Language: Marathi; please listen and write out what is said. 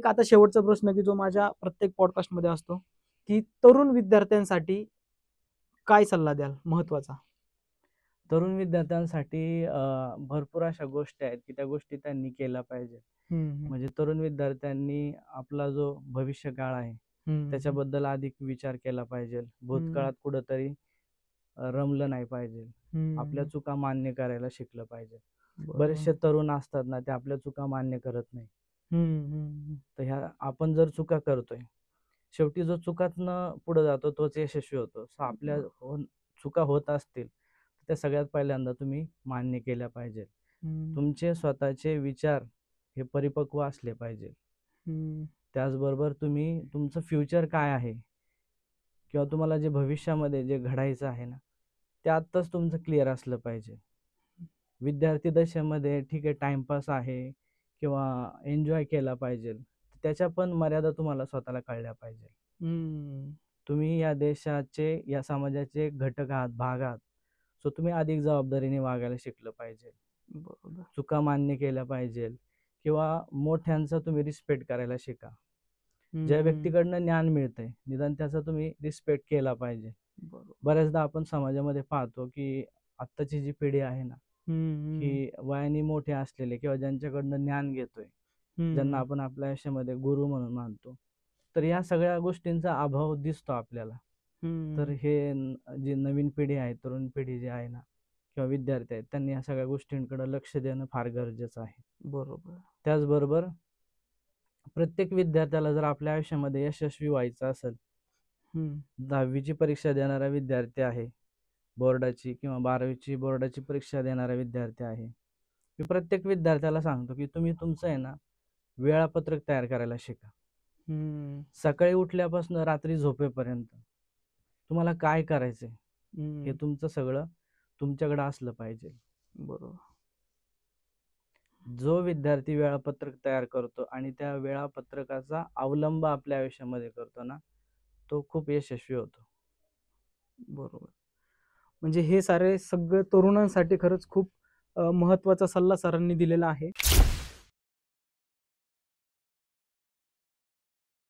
आता शेवटचा प्रश्न की जो माझ्या प्रत्येक पॉडकास्टमध्ये असतो, की तरुण विद्यार्थ्यांसाठी काय सल्ला द्याल महत्त्वाचा? तरुण विद्यार्थ्यांसाठी भरपूर अशा गोष्टी आहेत की त्या गोष्टी त्यांनी केल्या पाहिजे. म्हणजे तरुण विद्यार्थ्यांनी आपला जो भविष्यकाळ आहे त्याच्याबद्दल अधिक विचार केला पाहिजे. भूतकाळात कुठंतरी रमलं नाही पाहिजे. आपल्या चुका मान्य करायला शिकलं पाहिजे. बरेचसे तरुण असतात ना, ते आपल्या चुका मान्य करत नाही. तर ह्या आपण जर चुका करतोय, शेवटी जो चुकातनं पुढे जातो तोच यशस्वी होतो. आपल्या चुका होत असतील त्या सगळ्यात पहिल्यांदा तुम्ही मान्य केल्या पाहिजे. तुमचे स्वतःचे विचार हे परिपक्व असले पाहिजे. त्याचबरोबर तुम्ही तुमचं फ्युचर काय आहे किंवा तुम्हाला जे भविष्यामध्ये जे घडायचं आहे ना, ते आत्ताच तुमचं क्लिअर असलं पाहिजे. विद्यार्थी दशेमध्ये ठीक आहे, टाइमपास आहे किंवा एन्जॉय केला पाहिजे, त्याच्या पण मर्यादा तुम्हाला स्वतःला कळल्या पाहिजे. तुम्ही या देशाचे, या समाजाचे घटक आहात, भाग आहात. सो तुम्ही अधिक जबाबदारीने वागायला शिकलं पाहिजे. बरोबर. चुका मान्य केल्या पाहिजे किंवा मोठ्यांचा तुम्ही रिस्पेक्ट करायला शिका. ज्या व्यक्तीकडनं ज्ञान मिळतंय निदान त्याचा तुम्ही रिस्पेक्ट केला पाहिजे. बऱ्याचदा आपण समाजामध्ये पाहतो की आत्ताची जी पिढी आहे ना, ही वयाने मोठे असलेले किंवा ज्यांच्याकडनं ज्ञान घेतोय, ज्यांना आपण आपल्या आयुष्यामध्ये गुरु म्हणून मानतो, तर या सगळ्या गोष्टींचा अभाव दिसतो आपल्याला. तर हे जी नवीन पिढी आहे, तरुण पिढी जी आहे ना किंवा विद्यार्थी आहेत, त्यांनी या सगळ्या गोष्टींकडे लक्ष देणं फार गरजेचं आहे. बरोबर. त्याचबरोबर प्रत्येक विद्यार्थ्याला जर आपल्या आयुष्यामध्ये यशस्वी व्हायचं असेल, 10वीची परीक्षा देणारा विद्यार्थी आहे, बोर्डाची किंवा 12वीची बोर्डाची परीक्षा देणारा विद्यार्थी आहे, मी प्रत्येक विद्यार्थ्याला सांगतो की तुम्ही तुमचं आहे ना वेळापत्रक तयार करायला शिका. सकाळी उठल्यापासून रात्री झोपेपर्यंत तुम्हाला काय करायचंय हे तुमचं सगळं तुमच्याकडे असलं पाहिजे. बरोबर. जो विद्यार्थी वेळापत्रक तयार करतो आणि त्या वेळापत्रकाचा अवलंब आपल्या आयुष्यामध्ये करतो ना, तो खूप यशस्वी होतो. बरोबर. म्हणजे हे सारे सगळे तरुणांसाठी खरंच खूप महत्त्वाचा सल्ला सरांनी दिलेला आहे.